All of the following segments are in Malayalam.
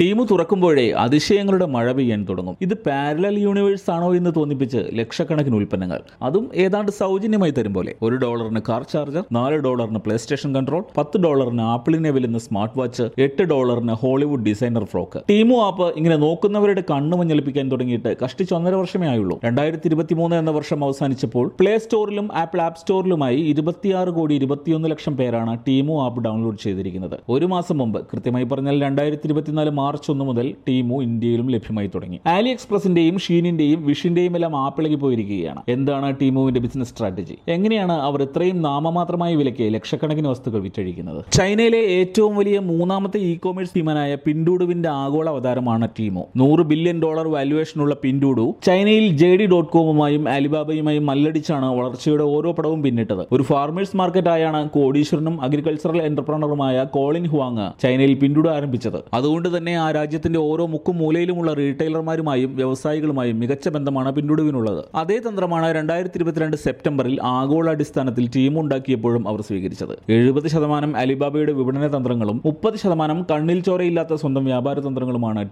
ടീം തുറക്കുമ്പോഴേ അതിശയങ്ങളുടെ മഴ പെയ്യാൻ തുടങ്ങും. ഇത് പാരലൽ യൂണിവേഴ്സ് ആണോ എന്ന് തോന്നിപ്പിച്ച് ലക്ഷക്കണക്കിന് ഉൽപ്പന്നങ്ങൾ, അതും ഏതാണ്ട് സൗജന്യമായി തരും പോലെ. $1 car charger, $4 play station control, $10 ആപ്പിളിനെ വെല്ലുന്ന smart watch, $8 Hollywood designer frock. Temu app ഇങ്ങനെ നോക്കുന്നവരുടെ കണ്ണു മഞ്ഞളിപ്പിക്കാൻ തുടങ്ങിയിട്ട് കഷ്ടിച്ച് 1.5 വർഷമേ ആയുള്ളൂ. 2023 എന്ന വർഷം അവസാനിച്ചപ്പോൾ പ്ലേ സ്റ്റോറിലും ആപ്പിൾ ആപ്പ് സ്റ്റോറിലുമായി 26,21,00,000 പേരാണ് ടീമു ആപ്പ് ഡൗൺലോഡ് ചെയ്തിരിക്കുന്നത്. ഒരു മാസം മുമ്പ്, കൃത്യമായി പറഞ്ഞാൽ 2024 മാർച്ച് 1 മുതൽ ടീമു ഇന്ത്യയിലും ലഭ്യമായി തുടങ്ങി. ആലി എക്സ്പ്രസിന്റെയും ഷീനിന്റെയും വിഷിന്റെയും എല്ലാം ആപ്പിളകി പോയിരിക്കുകയാണ്. എന്താണ് ടീമുവിന്റെ ബിസിനസ് സ്ട്രാറ്റജി? എങ്ങനെയാണ് അവർ ഇത്രയും നാമമാത്രമായ വിലയ്ക്ക് ലക്ഷക്കണക്കിന് വസ്തുക്കൾ വിറ്റഴിക്കുന്നത്? ചൈനയിലെ ഏറ്റവും വലിയ മൂന്നാമത്തെ ഇ കോമേഴ്സ് ഭീമനായ പിൻഡൂഡുവിന്റെ ആഗോള അവതാരമാണ് ടീമു. $100 ബില്യൺ വാല്യുവേഷനുള്ള പിൻഡൂഡു ചൈനയിൽ JD.com'ുമായും അലിബാബയുമായും മല്ലടിച്ചാണ് വളർച്ചയുടെ ഓരോ പടവും പിന്നിട്ടത്. ഒരു ഫാർമേഴ്സ് മാർക്കറ്റായാണ് കോടീശ്വരനും അഗ്രികൾച്ചറൽ എന്റർപ്രണറുമായ കോളിൻ ഹുവാങ് ചൈനയിൽ പിൻഡൂഡ് ആരംഭിച്ചത്. അതുകൊണ്ട് തന്നെ ആ രാജ്യത്തിന്റെ ഓരോ മുക്കും മൂലയിലുമുള്ള റീറ്റെയിലർമാരുമായും വ്യവസായികളുമായും മികച്ച ബന്ധമാണ് പിൻഡൂഡുവിനുള്ളത്. അതേ തന്ത്രമാണ് 2022 സെപ്റ്റംബറിൽ ആഗോളാടിസ്ഥാനത്തിൽ ടീം ഉണ്ടാക്കിയപ്പോഴും അവർ സ്വീകരിച്ചത്. 70% അലിബാബയുടെ വിപണന തന്ത്രങ്ങളും 30% കണ്ണിൽ ചോരയില്ലാത്ത സ്വന്തം വ്യാപാര തന്ത്രങ്ങളുമാണ്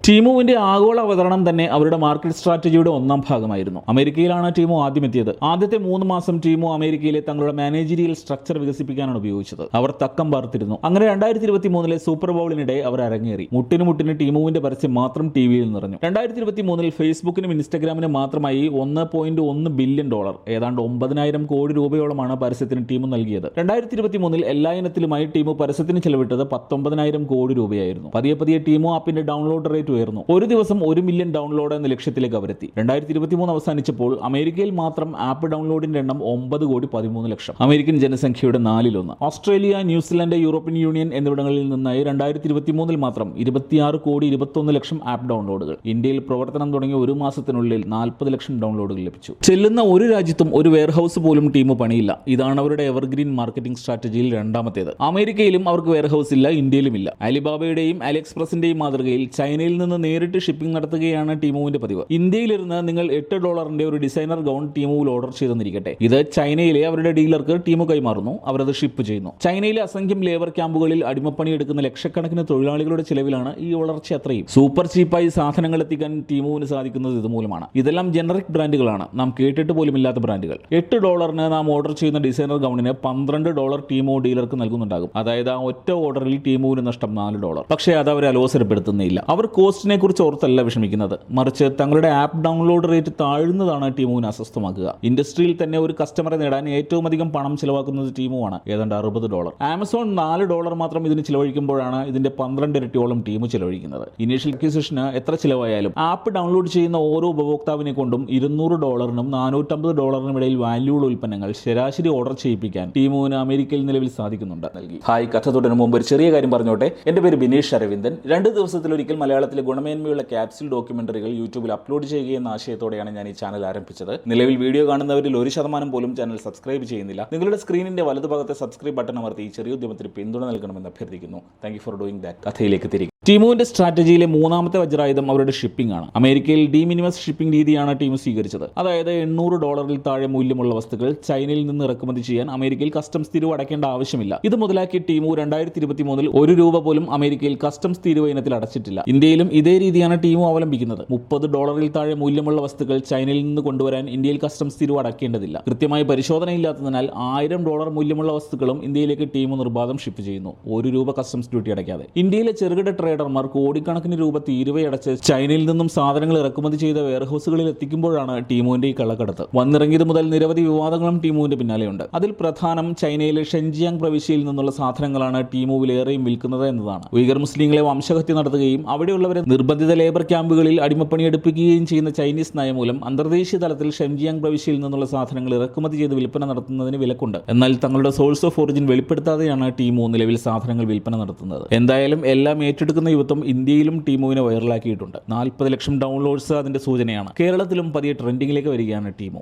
ടീമുവിന്റെ ആഗോള അവതരണം തന്നെ അവരുടെ മാർക്കറ്റ് സ്ട്രാറ്റജിയുടെ ഒന്നാം ഭാഗമായിരുന്നു. അമേരിക്കയിലാണ് ടീമു ആദ്യം എത്തിയത്. ആദ്യത്തെ 3 മാസം ടീമു അമേരിക്കയിലെ തങ്ങളുടെ മാനേജീരിയൽ സ്ട്രക്ചർ വികസിപ്പിക്കാനാണ് ഉപയോഗിച്ചത്. അവർ തക്കം പാർത്തിരുന്നു. അങ്ങനെ 2023 സൂപ്പർ ബൗളിനിടെ അവർ അരങ്ങേറി. മുട്ടിന് ടീമുവിന്റെ പരസ്യം മാത്രം ടിവിയിൽ നിറഞ്ഞു. 2023 ഫേസ്ബുക്കിനും ഇൻസ്റ്റഗ്രാമിനും മാത്രമായി $1.1 ബില്യൺ, ഏതാണ്ട് 9,000 കോടി രൂപയോളമാണ് പരസ്യത്തിന് ടീം നൽകിയത്. 2023 എല്ലാ ഇനത്തിലുമായി ടീം പരസ്യത്തിന് ചെലവിട്ടത് 19,000 കോടി രൂപയായിരുന്നു. പതിയെ ടീമു ആപ്പിന്റെ ഡൗൺലോഡ് റേറ്റ് ഉയർന്നു. ഒരു ദിവസം 1 മില്യൺ ഡൗൺലോഡ് എന്ന ലക്ഷ്യത്തിലേക്ക് അവരെത്തി. 2023 അവസാനിച്ചപ്പോൾ അമേരിക്കയിൽ മാത്രം ആപ്പ് ഡൗൺലോഡിന്റെ എണ്ണം 9,13,00,000, അമേരിക്കൻ ജനസംഖ്യയുടെ 4/1. ഓസ്ട്രേലിയ, ന്യൂസിലൻഡ്, യൂറോപ്യൻ യൂണിയൻ എന്നിവിടങ്ങളിൽ നിന്നായി 2023 മാത്രം 26,21,00,000 ആപ്പ് ഡൗൺലോഡുകൾ. ഇന്ത്യയിൽ പ്രവർത്തനം തുടങ്ങിയ ഒരു മാസത്തിനുള്ളിൽ 40 ലക്ഷം ഡൗൺലോഡുകൾ ലഭിച്ചു. ചെല്ലുന്ന ഒരു രാജ്യത്തും ഒരു വെയർഹൌസ് പോലും ടീം പണിയില്ല. ഇതാണ് അവരുടെ എവർഗ്രീൻ മാർക്കറ്റിംഗ് സ്ട്രാറ്റജിയിൽ രണ്ടാമത്തേത്. അമേരിക്കയിലും അവർക്ക് വെയർഹൌസ് ഇല്ല, ഇന്ത്യയിലുമില്ല. അലിബാബയുടെയും അലി എക്സ്പ്രസിന്റെയും മാതൃകയിൽ ചൈനയിൽ നിന്ന് നേരിട്ട് ഷിപ്പിംഗ് നടത്തുകയാണ് ടീമുവിന്റെ പതിവ്. ഇന്ത്യയിലിരുന്ന് നിങ്ങൾ $8 ഒരു ഡിസൈനർ ഗൗൺ ടീമുവിൽ ഓർഡർ ചെയ്തെന്നിരിക്കട്ടെ. ഇത് ചൈനയിലെ അവരുടെ ഡീലർക്ക് ടീമു കൈമാറുന്നു. അവരത് ഷിപ്പ് ചെയ്യുന്നു. ചൈനയിലെ അസംഖ്യം ലേബർ ക്യാമ്പുകളിൽ അടിമപ്പണി എടുക്കുന്ന ലക്ഷക്കണക്കിന് തൊഴിലാളികളുടെ ചിലവിലാണ് ഈ വളർച്ച അത്രയും. സൂപ്പർ ചീപ്പായി സാധനങ്ങൾ എത്തിക്കാൻ ടീമുവിന് സാധിക്കുന്നത് ഇതുമൂലമാണ്. ഇതെല്ലാം ജനറിക് ബ്രാൻഡുകളാണ്, നാം കേട്ടിട്ട് പോലുമില്ലാത്ത ബ്രാൻഡുകൾ. $8 നാം ഓർഡർ ചെയ്യുന്ന ഡിസൈനർ ഗൗണിന് $12 ടീമു ഡീലർക്ക് നൽകുന്നുണ്ടാകും. അതായത് ആ ഒറ്റ ഓർഡറിൽ ടീമുവിന് നഷ്ടം $4. പക്ഷേ അത് അവരെ അലോസരപ്പെടുത്തുന്നില്ല. അവർ കോസ്റ്റിനെ കുറിച്ച് ഓർത്തല്ല വിഷമിക്കുന്നത്, മറിച്ച് തങ്ങളുടെ ആപ്പ് ഡൗൺലോഡ് റേറ്റ് താഴ്ന്നതാണ് ടീമുവിന് അസ്വസ്ഥമാക്കുക. ഇൻഡസ്ട്രിയിൽ തന്നെ ഒരു കസ്റ്റമറെ നേടാൻ ഏറ്റവും അധികം പണം ചിലവാക്കുന്നത് ടീമുവാണ്, ഏതാണ്ട് $60. ആമസോൺ $4 മാത്രം ഇതിന് ചിലവഴിക്കുമ്പോഴാണ് ഇതിന്റെ 12 ഇരട്ടിയോളം ടീം ചിലവഴിക്കുന്നത്. ഇനീഷ്യൽ അക്വിസിഷന് എത്ര ചിലവായാലും ആപ്പ് ഡൗൺലോഡ് ചെയ്യുന്ന ഓരോ ഉപഭോക്താവിനെ കൊണ്ടും $200 $450 ഇടയിൽ വാല്യൂള്ള ഉൽപ്പന്നങ്ങൾ ശരാശരി ഓർഡർ ചെയ്യിപ്പിക്കാൻ ടീമുവിന് അമേരിക്കയിൽ നിലവിൽ സാധിക്കുന്നുണ്ട്. ഹായ്, കഥ തുടരുന്ന മുമ്പ് ഒരു ചെറിയ കാര്യം പറഞ്ഞോട്ടെ. എന്റെ പേര് ബിനീഷ് അരവിന്ദൻ. 2 ദിവസത്തിലൊരിക്കൽ മലയാളത്തിലെ ഗുണമേന്മയുള്ള ക്യാപ്സ്യൂൾ ഡോക്യുമെന്ററികൾ യൂട്യൂബിൽ അപ്ലോഡ് ചെയ്യുകയെന്ന ആശയത്തോടെയാണ് ഞാൻ ഈ ചാനൽ ആരംഭിച്ചത്. നിലവിൽ വീഡിയോ കാണുന്നവരിൽ 1% പോലും ചാനൽ സബ്സ്ക്രൈബ് ചെയ്യുന്നില്ല. നിങ്ങളുടെ സ്ക്രീനിന്റെ വലതുഭാഗത്തെ സബ്സ്ക്രൈബ് ബട്ടൺ അമർത്തി ഈ ചെറിയ ഉദ്യമത്തിന് പിന്തുണ നൽകണമെന്ന് അഭ്യർത്ഥിക്കുന്നു. Thank you for doing that. കഥയിലേക്ക് തിരികെ. ടീമുവിന്റെ സ്ട്രാറ്റജിയിലെ മൂന്നാമത്തെ വജ്രായുധം അവരുടെ ഷിപ്പിംഗ് ആണ്. അമേരിക്കയിൽ ഡീമിനിമസ് ഷിപ്പിംഗ് രീതിയാണ് ടീം സ്വീകരിച്ചത്. അതായത് $800 താഴെ മൂല്യമുള്ള വസ്തുക്കൾ ചൈനയിൽ നിന്ന് ഇറക്കുമതി ചെയ്യാൻ അമേരിക്കയിൽ കസ്റ്റംസ് തീരുവ അടയ്ക്കേണ്ട ആവശ്യമില്ല. ഇത് മുതലാക്കി ടീമു 2023 $1 പോലും അമേരിക്കയിൽ കസ്റ്റംസ് തീരുവ ഇനത്തിൽ അടച്ചിട്ടില്ല. ഇന്ത്യയിലും ഇതേ രീതിയാണ് ടീമു അവലംബിക്കുന്നത്. $30 താഴെ മൂല്യമുള്ള വസ്തുക്കൾ ചൈനയിൽ നിന്ന് കൊണ്ടുവരാൻ ഇന്ത്യയിൽ കസ്റ്റംസ് തീരുവ അടയ്ക്കേണ്ടതില്ല. കൃത്യമായി പരിശോധനയില്ലാത്തതിനാൽ $1000 മൂല്യമുള്ള വസ്തുക്കളും ഇന്ത്യയിലേക്ക് ടീമു നിർബാധം ഷിപ്പ് ചെയ്യുന്നു, $1 കസ്റ്റംസ് ഡ്യൂട്ടി അടയ്ക്കാതെ. ഇന്ത്യയിലെ ചെറുകിട ട്രേഡർമാർ കോടിക്കണക്കിന് രൂപ തീരുവയടച്ച് ചൈനയിൽ നിന്നും സാധനങ്ങൾ ഇറക്കുമതി ചെയ്ത വെയർഹൌസുകളിൽ എത്തിക്കുമ്പോഴാണ് ടീമുവിന്റെ ഈ കള്ളക്കടത്ത്. വന്നിറങ്ങിയത് മുതൽ നിരവധി വിവാദങ്ങളും ടീമുവിന്റെ പിന്നാലെയുണ്ട്. അതിൽ പ്രധാനം ചൈനയിലെ ഷെൻജിയാങ് പ്രവിശ്യയിൽ നിന്നുള്ള സാധനങ്ങളാണ് ടീമുവിലേറെയും വിൽക്കുന്നത് എന്നതാണ്. ഉയ്ഗർ മുസ്ലിങ്ങളെ വംശഹത്യ നടത്തുകയും അവിടെയുള്ളവരെ നിർബന്ധിത ലേബർ ക്യാമ്പുകളിൽ അടിമപ്പണിയെടുപ്പിക്കുകയും ചെയ്യുന്ന ചൈനീസ് നയം മൂലം അന്തർദേശീയ തലത്തിൽ ഷെൻജിയാങ് പ്രവിശ്യയിൽ നിന്നുള്ള സാധനങ്ങൾ ഇറക്കുമതി ചെയ്ത് വിൽപ്പന നടത്തുന്നതിന് വിലക്കുണ്ട്. എന്നാൽ തങ്ങളുടെ സോഴ്സ് ഓഫ് ഒറിജിൻ വെളിപ്പെടുത്താതെയാണ് ടീമു നിലവിൽ സാധനങ്ങൾ വിൽപ്പന നടത്തുന്നത്. എന്തായാലും എല്ലാം ഏറ്റെടുക്കുന്ന യുവത്വം ഇന്ത്യയിലും ടീമുവിനെ വൈറലാക്കിയിട്ടുണ്ട്. 40 ലക്ഷം ഡൗൺലോഡ്സ് അതിന്റെ സൂചനയാണ്. കേരളത്തിലും പതിയെ ട്രെൻഡിങ്ങിലേക്ക് വരികയാണ് ടീമു.